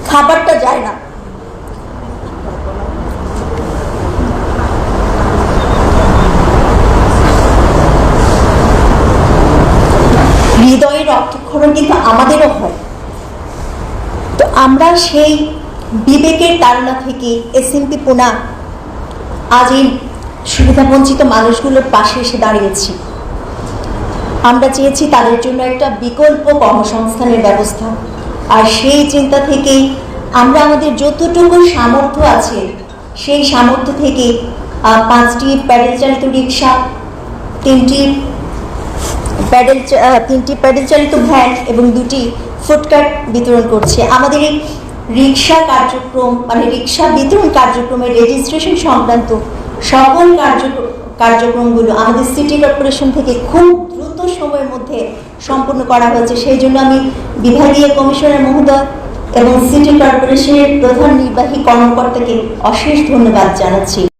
খাবারটা যায় না। হৃদয়ের রক্তক্ষরণ কিন্তু আমাদেরও হয়। তো আমরা সেই বিবেকের তাড়না থেকে এসএমপি পুনা আজ এই সুবিধাবঞ্চিত মানুষগুলোর পাশে এসে দাঁড়িয়েছি। আমরা চেয়েছি তাদের জন্য একটা বিকল্প কর্মসংস্থানের ব্যবস্থা, আর সেই চিন্তা থেকেই আমরা আমাদের যতটুকু সামর্থ্য আছে সেই সামর্থ্য থেকে 5টি প্যাডেল চালিত রিক্সা, 3টি প্যাডেল চালিত ভ্যান এবং 2টি ফুডকার্ট বিতরণ করছে। আমাদের এই রিক্সা কার্যক্রম মানে রিক্সা বিতরণ কার্যক্রমের রেজিস্ট্রেশন সংক্রান্ত সকল কার্যক্রমগুলো আমাদের সিটি কর্পোরেশন থেকে খুব দ্রুত সময়ের মধ্যে সম্পন্ন করা হয়েছে। সেই জন্য আমি বিভাগীয় কমিশনার মহোদয় এবং সিটি কর্পোরেশনের প্রধান নির্বাহী কর্মকর্তাকে অশেষ ধন্যবাদ জানাচ্ছি।